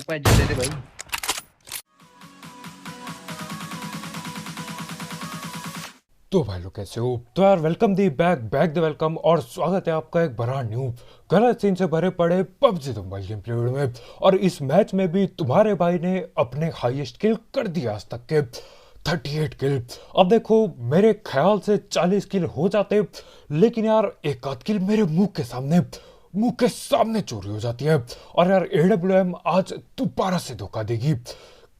मैं जीते थे भाई। तो भाई लोग कैसे हो? तो यार welcome the back back the welcome और स्वागत है आपका एक बड़ा न्यू गलत सीन से भरे पड़े पबजी मोबाइल गेम प्ले में। और इस मैच में भी तुम्हारे भाई ने अपने हाईएस्ट किल कर दिया आज तक के 38 किल। अब देखो मेरे ख्याल से 40 किल हो जाते, लेकिन यार एक आध किल मेरे मुंह के सामने चोरी हो जाती है। और यार एडब्ल्यूएम आज दोबारा से धोखा देगी।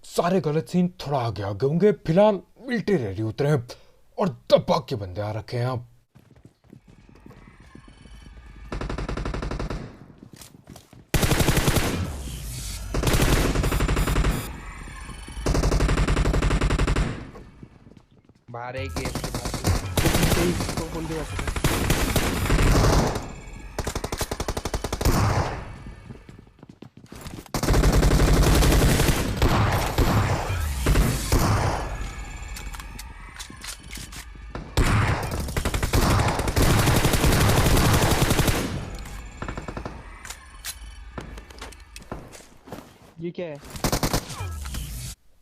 सारे गलत सीन थोड़ा आगे आगे होंगे, फिलहाल मिलिट्री रेडी उतरे हैं और दबा के बंदे आ रखे हैं आप। बाहर है गेट के बाहर। नीचे ही इसको खोल दिया था। ये क्या है?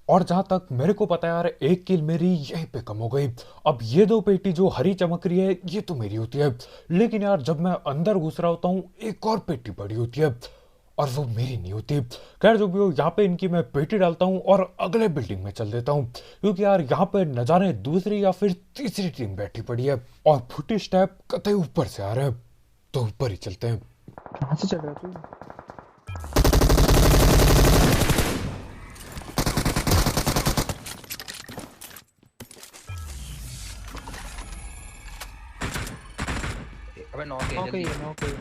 और जहां तक मेरे को पता है यार, एक किल मेरी यहीं पे कम हो गई। अब ये दो पेटी जो हरी चमक रही है ये तो मेरी होती है, लेकिन यार जब मैं अंदर घुस रहा होता हूँ एक और पेटी पड़ी होती है और वो मेरी नहीं होती। खैर जो भी हो, यहाँ पे इनकी मैं पेटी डालता हूँ और अगले बिल्डिंग में चल देता हूँ, क्योंकि यार यहाँ पे न जाने दूसरी या फिर तीसरी टीम बैठी पड़ी है और फुटी स्टेप कतई ऊपर से आ रहे हैं, तो ऊपर ही चलते हैं। कहाँ से चल रहा है तू? अबे नॉक है नॉक है जल्दी। ये, नॉक है ये।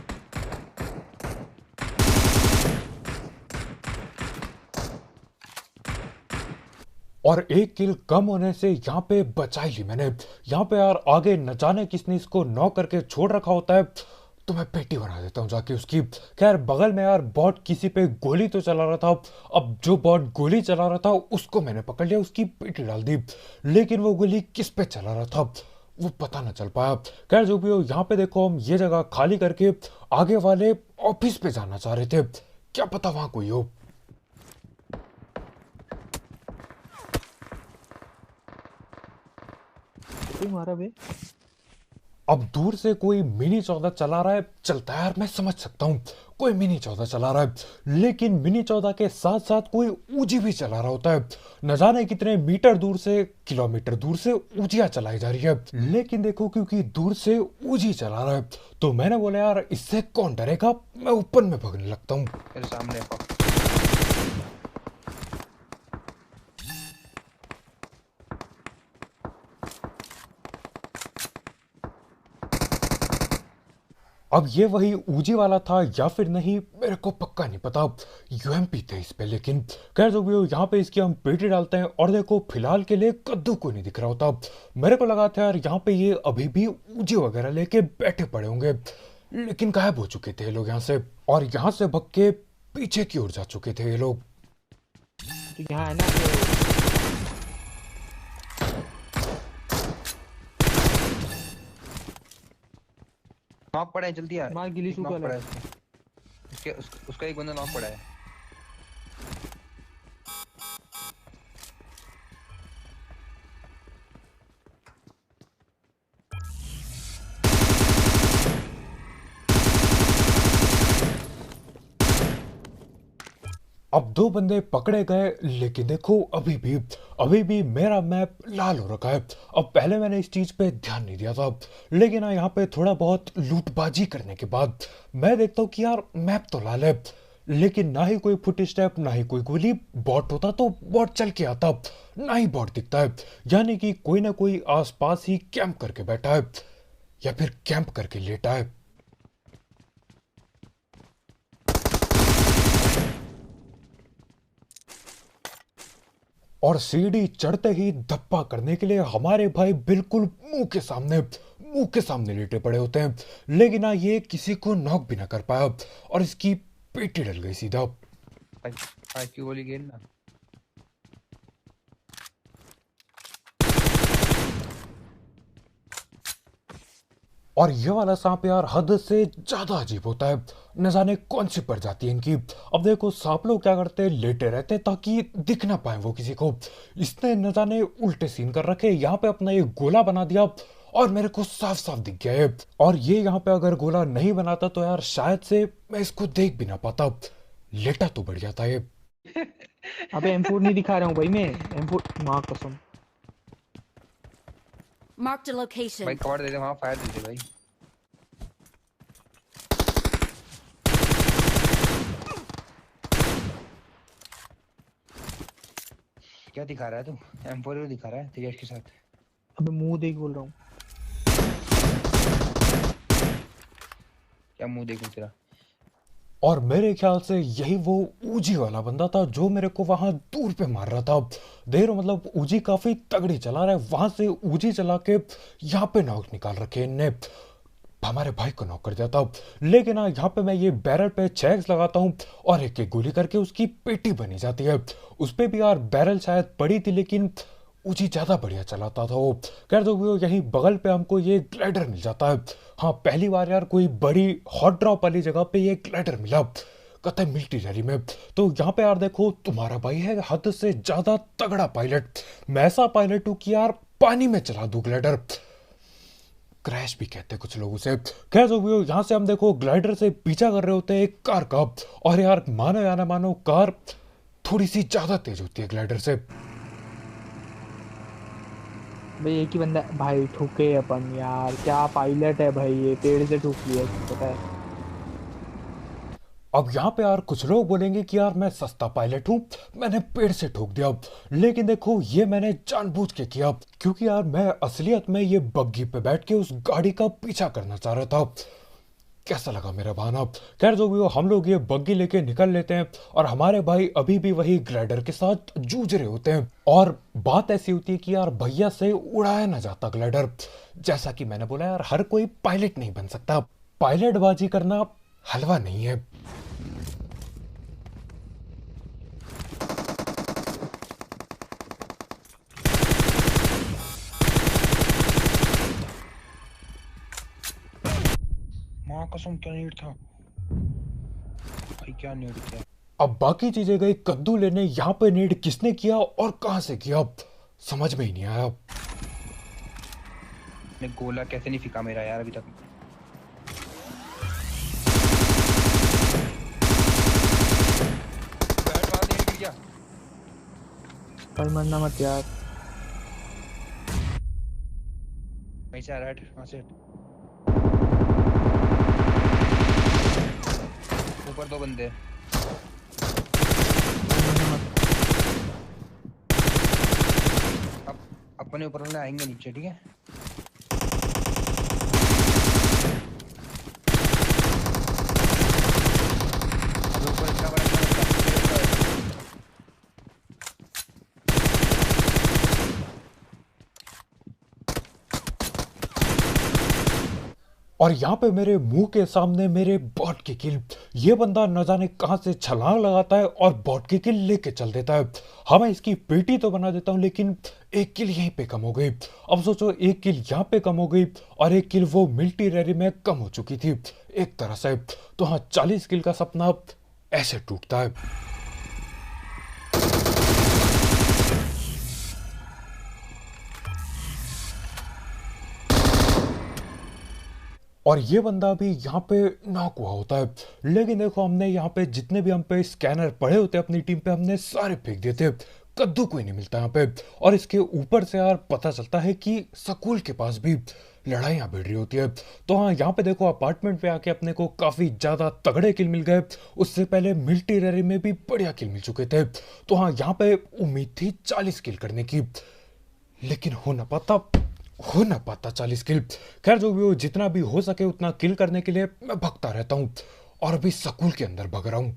और एक किल कम होने से यहाँ पे बचा ही ली मैंने। यहाँ पे यार आगे न जाने किसने इसको नॉक करके छोड़ रखा होता है, तो मैं पेटी बना देता हूँ जाके उसकी। खैर बगल में यार बॉट किसी पे गोली तो चला रहा था। अब जो बॉट गोली चला रहा था उसको मैंने पकड़ लिया, उसकी पेटी डाल दी, लेकिन वो गोली किस पे चला रहा था वो पता ना चल पाया। खैर जो भी हो, यहाँ पे देखो हम ये जगह खाली करके आगे वाले ऑफिस पे जाना चाह रहे थे, क्या पता वहां कोई हो। कोई मारा बे? अब दूर से कोई मिनी 14 चला रहा है, चलता है यार मैं समझ सकता हूँ, कोई मिनी 14 चला रहा है, लेकिन मिनी 14 के साथ साथ कोई ऊजी भी चला रहा होता है। न जाने कितने मीटर दूर से, किलोमीटर दूर से ऊजियां चलाई जा रही है, लेकिन देखो क्योंकि दूर से ऊजी चला रहा है तो मैंने बोला यार इससे कौन डरेगा, मैं ऊपर में भगने लगता हूँ। मेरे सामने है। अब ये वही ऊजी वाला था या फिर नहीं मेरे को पक्का नहीं पता, यूएमपी थे इस पे। लेकिन खैर जो भी हो, यहाँ पे इसकी हम पेटी डालते हैं और देखो फिलहाल के लिए कद्दू को नहीं दिख रहा होता। मेरे को लगा था यार यहाँ पे ये अभी भी ऊजी वगैरह लेके बैठे पड़े होंगे, लेकिन गायब हो चुके थे ये लोग यहाँ से, और यहाँ से भग के पीछे की ओर जा चुके थे ये लोग। तो यहाँ है ना तो नॉक पड़ा है जल्दी आ। मार गिली एक सूखा नॉक पड़ा है। है उसका एक बंदा नॉक पड़ा है। अब दो बंदे पकड़े गए, लेकिन देखो अभी भी मेरा मैप लाल हो रखा है। अब पहले मैंने इस चीज पे ध्यान नहीं दिया था, लेकिन हाँ यहाँ पे थोड़ा बहुत लूटबाजी करने के बाद मैं देखता हूँ कि यार मैप तो लाल है, लेकिन ना ही कोई फुट स्टेप ना ही कोई गोली। बॉट होता तो बॉट चल के आता, ना ही बॉट दिखता है, यानी कि कोई ना कोई आसपास ही कैंप करके बैठा है या फिर कैंप करके लेटा है। और सीढ़ी चढ़ते ही धप्पा करने के लिए हमारे भाई बिल्कुल मुंह के सामने लेटे पड़े होते हैं, लेकिन ना ये किसी को नॉक भी ना कर पाया और इसकी पेटी डल गई सीधा। फाइव की गोली गेल ना। और ये वाला सांप यार हद से ज्यादा अजीब होता है, न जाने कौन सी प्रजाति है इनकी। अब देखो सांप लोग क्या करते हैं, लेटे रहते हैं ताकि दिख ना पाए वो किसी को। इसने न जाने उल्टे सीन कर रखे, यहाँ पे अपना ये गोला बना दिया और मेरे को साफ साफ दिख गया है। और ये यहाँ पे अगर गोला नहीं बनाता तो यार शायद से मैं इसको देख भी ना पाता। लेटा तो बढ़ जाता है। अबे M4 नहीं दिखा रहा हूँ भाई मैं, M4 माँ कसम। Marked a location. भाई कवर दे दे, वहाँ फायर दे दे भाई। क्या दिखा रहा है तू? M4 दिखा रहा है तेजस के साथ। अबे मुंह देख बोल रहा हूँ। क्या मुंह देखूं तेरा? और मेरे ख्याल से यही वो ऊजी वाला बंदा था जो मेरे को वहां दूर पे मार रहा था। देर मतलब ऊजी काफी तगड़ी चला रहा है, वहां से ऊजी चला के यहाँ पे नॉक निकाल रखे इनने, हमारे भाई को नॉक कर दिया था। लेकिन यहाँ पे मैं ये बैरल पे 6x लगाता हूँ और एक एक गोली करके उसकी पेटी बनी जाती है। उस पे भी यार बैरल शायद पड़ी थी लेकिन ऊजी ज्यादा बढ़िया चलाता था वो। कह दो वो यहीं बगल पे हमको ये ग्लाइडर मिल जाता है। हाँ पहली बार यार कोई बड़ी हॉट ड्रॉप वाली जगह पे ये ग्लाइडर मिला, कहता है मिलिट्री में। तो यहाँ पे यार देखो तुम्हारा भाई है हद से ज्यादा तगड़ा पायलट। मैं ऐसा पायलट हूँ कि यार पानी में चला दूं ग्लाइडर, क्रैश भी कहते हैं कुछ लोग उसे। खैर जो भी हो, यहाँ से हम देखो ग्लाइडर से पीछा कर रहे होते हैं एक कार का। और यार मानो या ना मानो कार थोड़ी सी ज्यादा तेज होती है ग्लाइडर से। भाई एक ही बंदा भाई, ठुके अपन यार, क्या पायलट है भाई ये, पेड़ से ठुक लिया पता है। अब यहाँ पे यार कुछ लोग बोलेंगे कि यार मैं सस्ता पायलट हूँ, मैंने पेड़ से ठोक दिया। लेकिन देखो ये मैंने जानबूझ के किया, क्योंकि यार मैं असलियत में ये बग्गी पे बैठ के उस गाड़ी का पीछा करना चाह रहा था। कैसा लगा मेरा बहाना? खैर जो भी हो, हम लोग ये बग्गी लेके निकल लेते हैं और हमारे भाई अभी भी वही ग्लाइडर के साथ जूझ रहे होते हैं। और बात ऐसी होती है कि यार भैया से उड़ाया ना जाता ग्लाइडर। जैसा कि मैंने बोला यार हर कोई पायलट नहीं बन सकता, पायलट बाजी करना हलवा नहीं है। माँ कसम क्या नीड था भाई, क्या नीड किया। अब बाकी चीजें गई कद्दू लेने, यहाँ पे नीड किसने किया और कहां से किया समझ में ही नहीं आया। ने गोला कैसे नहीं फेंका मेरा यार अभी तक। बैट मार दिया, गिर गया। भाई मरना मत यार। वहीं से आ रहा है, वहां से। ऊपर दो बंदे। अब अपने ऊपर वाले आएंगे नीचे, ठीक है। अब ऊपर इतना बड़ा और यहाँ पे मेरे मुंह के सामने मेरे बॉट की किल। ये बंदा न जाने कहां से छलांग लगाता है और बॉट की किल लेके चल देता है। हाँ मैं इसकी पेटी तो बना देता हूँ लेकिन एक किल यहीं पे कम हो गई। अब सोचो एक किल यहाँ पे कम हो गई और एक किल वो मिलिट्री रैली में कम हो चुकी थी एक तरह से। तो हाँ 40 किल का सपना ऐसे टूटता है। और ये बंदा भी यहाँ पे नॉक हुआ होता है। लेकिन देखो हमने यहाँ पे जितने भी हम पे स्कैनर पड़े होते हैं अपनी टीम पे, हमने सारे फेंक दिए थे, कद्दू कोई नहीं मिलता यहाँ पे। और इसके ऊपर से यार पता चलता है कि स्कूल के पास भी लड़ाइयाँ भिड़ रही होती है। तो हाँ यहाँ पे देखो अपार्टमेंट पे आके अपने को काफी ज्यादा तगड़े किल मिल गए। उससे पहले मिलिट्री रैली में भी बढ़िया किल मिल चुके थे। तो हाँ यहाँ पे उम्मीद थी 40 किल करने की, लेकिन हो ना पाता 40 किल। खैर जो भी हो, जितना भी हो सके उतना किल करने के लिए मैं भगता रहता हूँ और अभी स्कूल के अंदर भग रहा हूँ।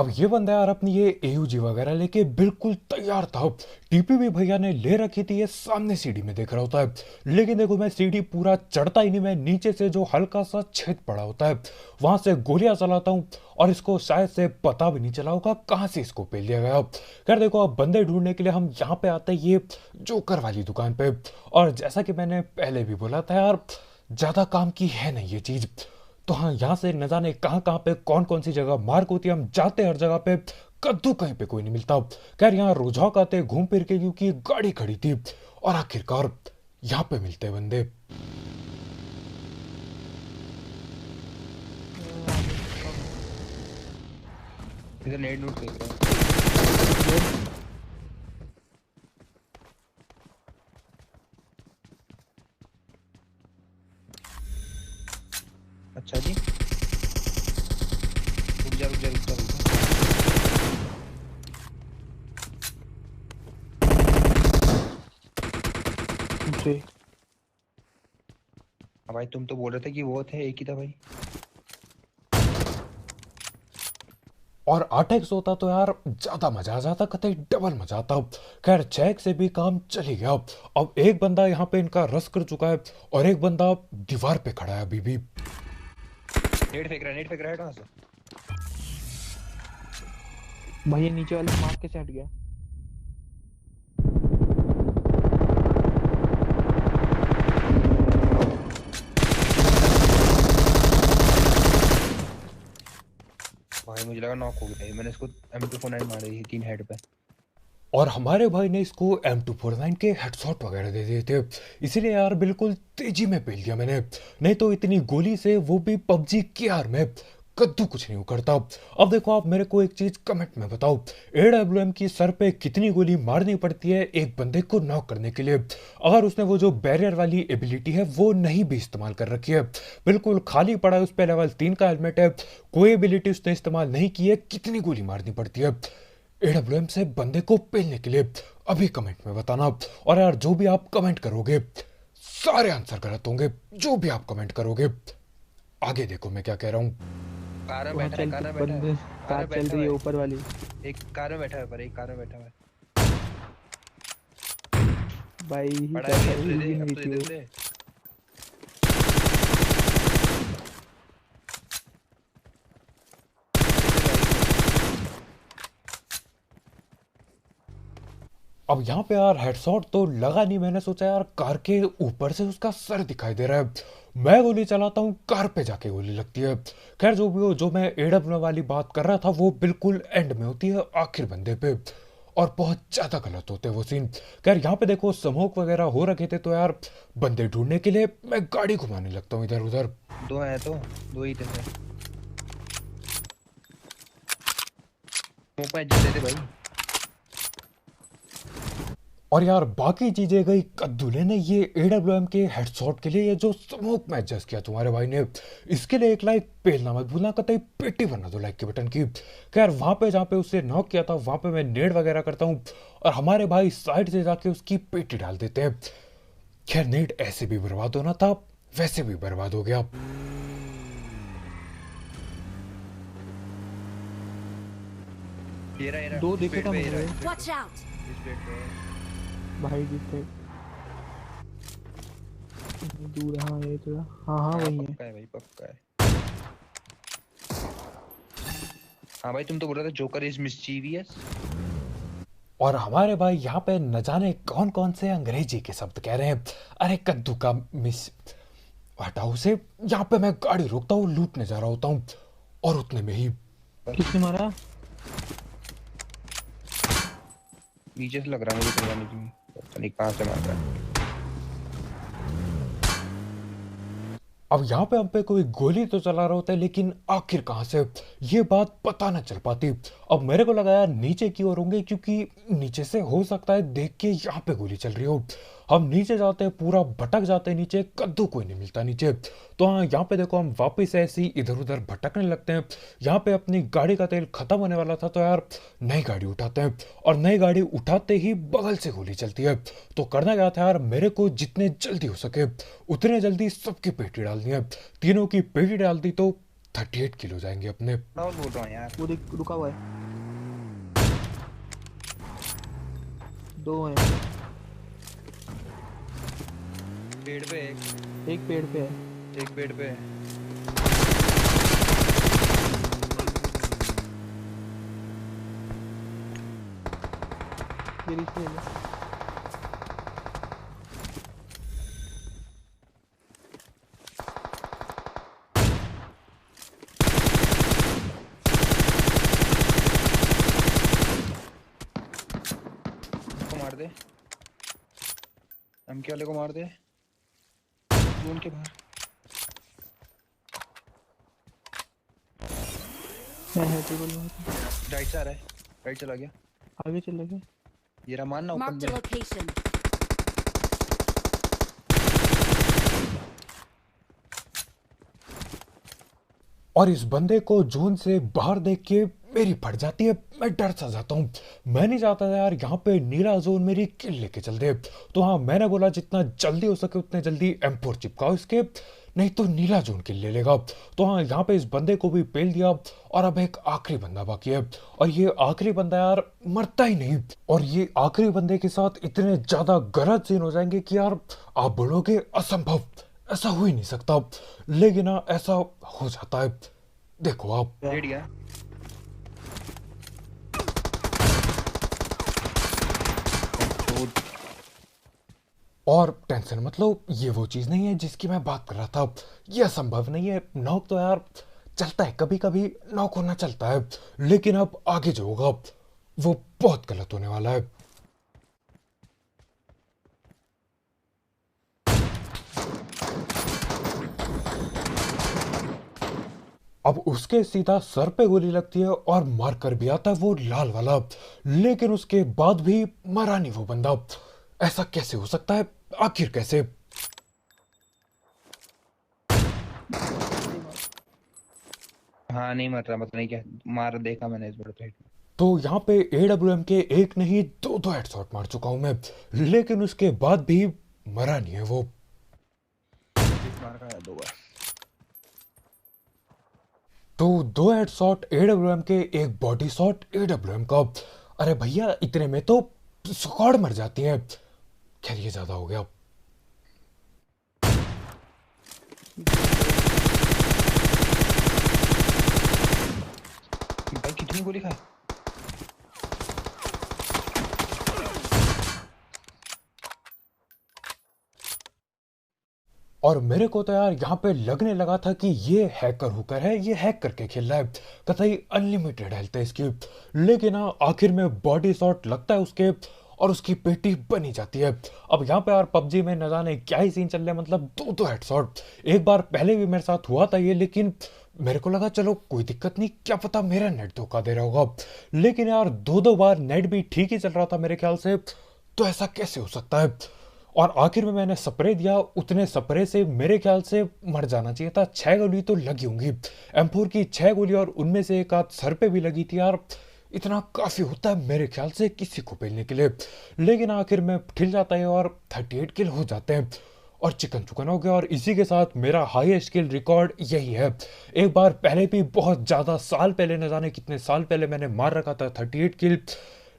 अब ये बंदा यार अपनी ये एयूजी वगैरह लेके बिल्कुल तैयार था। टीपी भी भैया ने ले रखी थी, ये सामने सीढ़ी में देख रहा होता है। लेकिन देखो मैं सीढ़ी पूरा चढ़ता ही नहीं, मैं नीचे से जो हल्का सा छेद पड़ा होता है वहां से गोलियां चलाता हूँ और इसको शायद से पता भी नहीं चला होगा कहाँ से इसको पेल दिया गया। खैर देखो अब बंदे ढूंढने के लिए हम यहाँ पे आते हैं ये जोकर वाली दुकान पे। और जैसा कि मैंने पहले भी बोला था यार, ज्यादा काम की है नहीं ये चीज। तो हाँ, यहाँ से न जाने कहाँ कहाँ पे कौन कौन सी जगह मार्क होती है, हम जाते हर जगह पे, कद्दू कहीं पे कोई नहीं मिलता। खैर यहाँ रुझाक आते घूम फिर के क्योंकि गाड़ी खड़ी थी और आखिरकार यहाँ पे मिलते बंदे। इधर नेट नोट देख रहा है। अच्छा जी, रुक जा रुक जा रुक जा रुक जा। जी हाँ भाई, तुम तो बोल रहे थे कि वो थे, एक ही था भाई। और 8x होता तो यार ज्यादा मजा आ जाता, कतई डबल मजा आता। खैर 6x से भी काम चली गया। अब एक बंदा यहाँ पे इनका रस कर चुका है और एक बंदा दीवार पे खड़ा है अभी भी। नेट फेंक रहा है, नेट फेंक रहा है कहाँ से? भाई ये नीचे वाले मार्क के से हट गया। भाई मुझे लगा नॉक हो गया, मैंने इसको M249 मारी थी 3 हेड पे। और हमारे भाई ने इसको M249 के हेडशॉट वगैरह दे दिए थे, इसीलिए यार बिल्कुल तेजी में पेल दिया मैंने। नहीं तो इतनी गोली से, वो भी पबजी के यार में, कद्दू कुछ नहीं उखड़ता। अब देखो आप मेरे को एक चीज कमेंट में बताओ, AWM की सर पे कितनी गोली मारनी पड़ती है एक बंदे को नॉक करने के लिए, अगर उसने वो जो बैरियर वाली एबिलिटी है वो नहीं भी इस्तेमाल कर रखी है, बिल्कुल खाली पड़ा है, उस पे लेवल 3 का हेलमेट है, कोई एबिलिटी उसने इस्तेमाल नहीं की है, कितनी गोली मारनी पड़ती है AWM से बंदे को पेलने के लिए? अभी कमेंट में बताना। और यार जो भी आप कमेंट करोगे सारे आंसर गलत होंगे, जो भी आप कमेंट करोगे। आगे देखो मैं क्या कह रहा हूँ। कार में वहाँ बैठा है, चल कार में बैठा बंदे, है, कार चल रही है ऊपर वाली। एक कार में बैठा है, पर एक कार में बैठा है भाई ही बड़ा क्या है, कर अब तो रही दे, अब थी तो दे वो। दे। अब यहाँ पे यार हेडशॉट तो लगा नहीं, मैंने सोचा यार कार के ऊपर से उसका सर दिखाई दे रहा है, मैं गोली चलाता हूँ, कार पे जाके गोली लगती है। खैर जो भी हो, जो मैं AWM वाली बात कर रहा था वो बिल्कुल एंड में होती है, आखिर बंदे पे, और बहुत ज्यादा गलत होते हैं वो सीन। खैर यहाँ पे देखो स्मोक वगैरह हो रखे थे, तो यार बंदे ढूंढने के लिए मैं गाड़ी घुमाने लगता हूँ इधर उधर। दो है तो दो ही थे। मुंह पे दे दे भाई। और यार बाकी चीजें गई कद्दू ने, ये AWM के हेडशॉट के लिए ये जो स्मोक में एडजस्ट किया तुम्हारे भाई ने, इसके लिए एक लाइक पेलना मत भूलना, कतई पेटी भरना दो लाइक के बटन की। खैर वहां पे जहाँ पे उसे नॉक किया था वहां पे मैं नेड वगैरह करता हूँ और हमारे भाई साइड से जाके उसकी पेटी डाल देते हैं। खैर नेड ऐसे भी बर्बाद होना था, वैसे भी बर्बाद हो गया। ये रहा दो दिखे था मुझे Watch out! इस प्लेट पे भाई दिखे दूर। हाँ ये तो, हाँ हाँ वही है। पक्का है भाई, पक्का है। हाँ भाई, तुम तो बोल रहे थे जोकर इज मिस्चीवियस। और हमारे भाई यहाँ पे न जाने कौन कौन से अंग्रेजी के शब्द कह रहे हैं। अरे कद्दू का मिस, हटाओ उसे। यहाँ पे मैं गाड़ी रोकता हूँ, लूटने जा रहा होता हूँ और उतने में ही किसने मारा? नीचे से लग रहा है मुझे, करवाने की पता नहीं कहाँ से मार रहा है। अब यहाँ पे हम पे कोई गोली तो चला रहा होता है, लेकिन आखिर कहाँ से ये बात पता न चल पाती। अब मेरे को लगा यार नीचे की ओर होंगे, क्योंकि नीचे से हो सकता है देख के यहाँ पे गोली चल रही हो। हम नीचे जाते हैं, पूरा भटक जाते हैं नीचे, कद्दू कोई नहीं मिलता नीचे। तो हाँ यहाँ पे देखो हम वापस ऐसे ही इधर उधर भटकने लगते हैं। यहाँ पे अपनी गाड़ी का तेल खत्म होने वाला था, तो यार नई गाड़ी उठाते हैं और नई गाड़ी उठाते ही बगल से गोली चलती है। तो करना क्या था यार, मेरे को जितने जल्दी हो सके उतने जल्दी सबकी पेटी डालनी है। तीनों की पेटी डाल दी तो 38 किलो जाएंगे अपने। और बोल रहा हूँ यार। वो देख रुका हुआ है, 2 है, पेड़ पे एक पेड़ पे है। एक पेड़ पे ये रिच ले ले। उसको मार दे, एमके वाले को मार दे जोन के बाहर। है टेबल में। राइट से आ रहा है, राइट चला गया। आगे चले गए। ये रहा मानना ओपन Marked a में। location. और इस बंदे को जोन से बाहर देख के मेरी फट जाती है, मैं डर सा जाता हूँ। मैं नहीं चाहता था यार यहाँ पे नीला जोन मेरी किल लेके चल दे। तो हाँ, मैंने बोला जितना जल्दी हो सके उतने जल्दी M4 चिपकाओ इसके, नहीं तो नीला जोन किल ले लेगा। तो हाँ, यहाँ पे इस बंदे को भी पेल दिया और अब एक आखिरी बंदा बाकी है। और ये आखिरी बंदा यार मरता ही नहीं, और ये आखिरी बंदे के साथ इतने ज्यादा गलत सीन हो जाएंगे कि यार आप बोलोगे असंभव, ऐसा हो ही नहीं सकता, लेकिन हाँ ऐसा हो जाता है। देखो आप। रेड गया। और टेंशन मत लो, ये वो चीज नहीं है जिसकी मैं बात कर रहा था। ये असंभव नहीं है। नॉक तो यार चलता है, कभी कभी नॉक होना चलता है, लेकिन अब आगे जो होगा वो बहुत गलत होने वाला है। अब उसके सीधा सर पे गोली लगती है और मार कर भी आता है वो लाल वाला, लेकिन उसके बाद भी मरा नहीं वो बंदा। ऐसा कैसे हो सकता है, आखिर कैसे? हाँ नहीं मर रहा, पता नहीं क्या मार देखा मैंने इस बड़े पेट में। तो यहाँ पे AWM के एक नहीं दो हेडशॉट मार चुका हूं मैं, लेकिन उसके बाद भी मरा नहीं है वो। मार खाया 2 बार। तो 2 हेडशॉट AWM के, एक बॉडी शॉट AWM का। अरे भैया इतने में तो स्क्वाड मर जाती है। खैर ये ज्यादा हो गया। भाई कितनी गोली खाई? और मेरे को तो यार यहाँ पे लगने लगा था कि ये हैकर हुकर है, ये हैक करके खेल रहा है, कतई अनलिमिटेड हेल्थ है इसकी। लेकिन हाँ, आखिर में बॉडी शॉट लगता है उसके और उसकी पेटी बनी जाती है। अब यहाँ पे यार पबजी में न जाने क्या ही सीन चल रहे हैं, मतलब 2 हेडशॉट। एक बार पहले भी मेरे साथ हुआ था ये, लेकिन मेरे को लगा चलो कोई दिक्कत नहीं, क्या पता मेरा नेट धोखा दे रहा होगा। लेकिन यार 2 बार नेट भी ठीक ही चल रहा था मेरे ख्याल से, तो ऐसा कैसे हो सकता है? और आखिर में मैंने स्प्रे दिया, उतने स्प्रे से मेरे ख्याल से मर जाना चाहिए था। 6 गोली तो लगी होंगी, M4 की 6 गोली, और उनमें से एक आध सर पे भी लगी थी यार। इतना काफी होता है मेरे ख्याल से किसी को पेलने के लिए, लेकिन आखिर में ठिल जाता है और 38 किल हो जाते हैं और चिकन चुकन हो गया। और इसी के साथ मेरा हाईएस्ट किल रिकॉर्ड यही है। एक बार पहले भी बहुत ज्यादा साल पहले, न जाने कितने साल पहले मैंने मार रखा था 38 किल,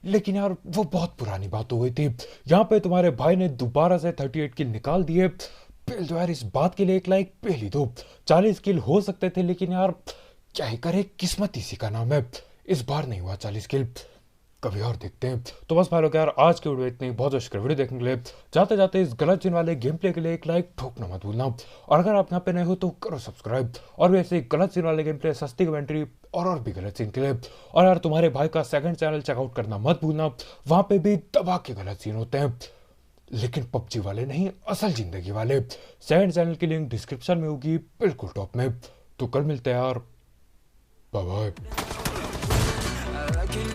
लेकिन यार वो बहुत पुरानी बात हो गई थी। यहाँ पे तुम्हारे भाई ने दोबारा से 38 किल निकाल दिए। पेल दो यार, इस बात के लिए एक लाइक पेल ही दो। 40 किल हो सकते थे, लेकिन यार क्या ही करे, किस्मत इसी का नाम है। इस बार नहीं हुआ 40 किल, कभी और देखते हैं। तो बस भाई लोग यार, आज की वीडियो इतनी, बहुत शुक्रिया वीडियो देखने के लिए। जाते जाते इस गलत सीन वाले गेम प्ले के लिए एक लाइक ठोकना मत भूलना, और अगर आप यहाँ पे नए हो तो करो सब्सक्राइब। और वैसे गलत सीन वाले गेम प्ले, सस्ती कमेंट्री और भी गलत सीन के लिए, और यार तुम्हारे भाई का सेकंड चैनल चेकआउट करना मत भूलना, वहां पे भी दबा के गलत सीन होते हैं, लेकिन पबजी वाले नहीं, असल जिंदगी वाले। सेकंड चैनल की लिंक डिस्क्रिप्शन में होगी बिल्कुल टॉप में। तो कल मिलते हैं यार, बाय बाय।